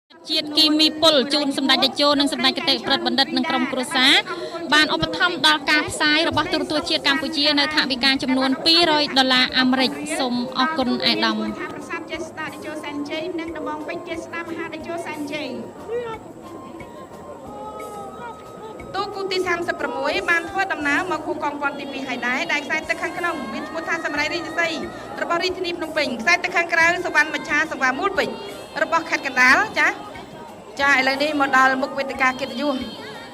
ជាតិគីមីពុលជូនសម្ដេចតេជោនិងសម្ដេចគតិប្រិទ្ធបណ្ឌិតនិងក្រុមគ្រួសារបានឧបត្ថម្ភដល់ការផ្សាយរបស់ទូរទស្សន៍ជាតិកម្ពុជានៅថវិកាចំនួន$200អាមេរិកសូមអរគុណអាយដាមប្រសាទចេស្តាតេជោសែនជ័យនិងដំបងពេជ្រចេស្តាមហាតេជោសែនជ័យទូគូទី36បានធ្វើដំណើរមកគូកងព័ន្ធទី2ហើយដែរដែលខ្សែទឹកខាងក្នុងមានឈ្មោះថាសម្រៃរាជសីរបស់រាជធានីភ្នំពេញខ្សែទឹកខាងក្រៅសវណ្ណមច្ឆាសវ៉ាមូលពេជ្ររបស់ខេត្តកណ្ដាលចាឥឡូវនេះមកដល់មុខវេទិកាកិត្តិយស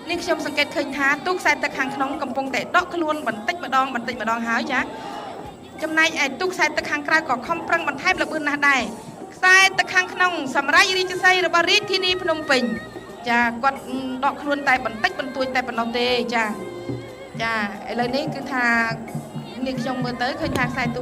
នេះខ្ញុំសង្កេតឃើញថាទូខ្សែទឹកខាងក្នុងកំពុងតែដកខ្លួនបន្តិចម្ដងហើយចាចំណែកឯទូខ្សែទឹកខាងក្រៅក៏ខំប្រឹងបន្ថែមល្បឿនណាស់ដែរខ្សែទឹកខាងក្នុងសម្រៃរាជសីរបស់រាជធានីភ្នំពេញចាគាត់ដកខ្លួនតែបន្តិចបន្តួចតែប៉ុណ្ណោះទេចាឥឡូវនេះគឺថានេះខ្ញុំមើលទៅឃើញថាខ្សែទឹ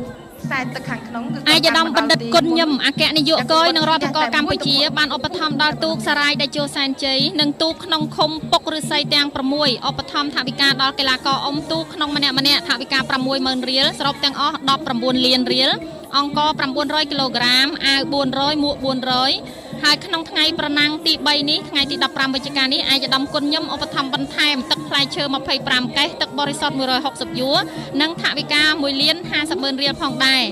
កខាងក្នុងគឺអាយដាមបណ្ឌិតគុណញឹមអគ្គនាយកគយនឹងរដ្ឋកោកម្ពុជាបានឧបត្ថម្ភដល់ទូកសារាយតេជោសែនជ័យនិងទូកក្នុងឃុំពុកឫស្សីទាំង6ឧបត្ថម្ភថវិកាដល់កីឡាករអុំទូកក្នុងម្នាក់ថវិកា$60000រៀលសរុបទាំងអស់19លានរៀលអង្គ900គីឡូក្រាមអាវ400មួក400ហើយក្នុងថ្ងៃប្រណាំងទី3នេះថ្ងៃទី15វិច្ឆិកានេះអាយដាមគុណញឹមឧបត្ថម្ភបន្ថែមទឹកផ្លែឈើ25កេសទឹកបរិសុទ្ធ160យួរនិងថវិកា$1,50,000រៀលផងដែរ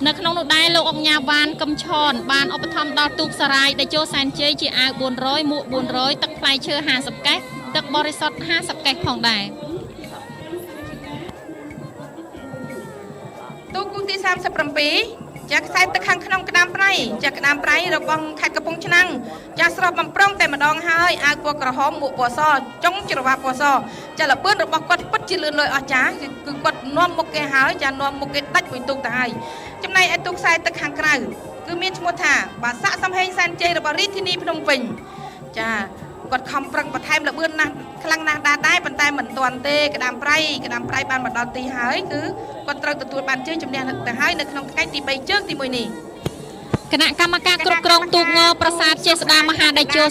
នៅក្នុងនោះដែរលោកអង្គញាវ៉ានកឹមឆនបានឧបត្ថម្ភដល់ទូកសារាយតេជោសែនជ័យជាអាវ400មួក400ទឹកផ្លែឈើ50កេសទឹកបរិសុទ្ធ50កេសផងដែរទូគូទី37ចាខ្សែទឹកខាងក្នុងក្តាមប្រៃចាក្តាមប្រៃរបស់ខេត្តកំពង់ឆ្នាំងចាស្រស់បំប្រងតែម្ដងហើយអាវពណ៌ក្រហមមួកពណ៌សចុងច្រវាពណ៌សចាល្បឿនរបស់គាត់ពិតជាលឿនលយអស្ចារ្យគឺគាត់នាំមុខគេហើយចានាំមុខគេដាច់មួយទូកទៅហើយចំណែកឯទូកខ្សែទឹកខាងក្រៅគឺមានឈ្មោះថាបាសាក់សំហេងសែនជ័យរបស់រាជធានីភ្នំពេញចាគាត់ខំប្រឹងបន្ថែមល្បឿនណាស់ខ្លាំងណាស់ដែរប៉ុន្តែមិនទាន់ទេក្តាមប្រៃបានមកដល់ទីហើយគឺគាត់ត្រូវទទួលបានជើងជំនះទៅហើយនៅក្នុងថ្ងៃទី3ជើងទី1នេះគណៈកម្មការគ្រប់គ្រងទូកងប្រាសាទចេស្តាមហាតេជោ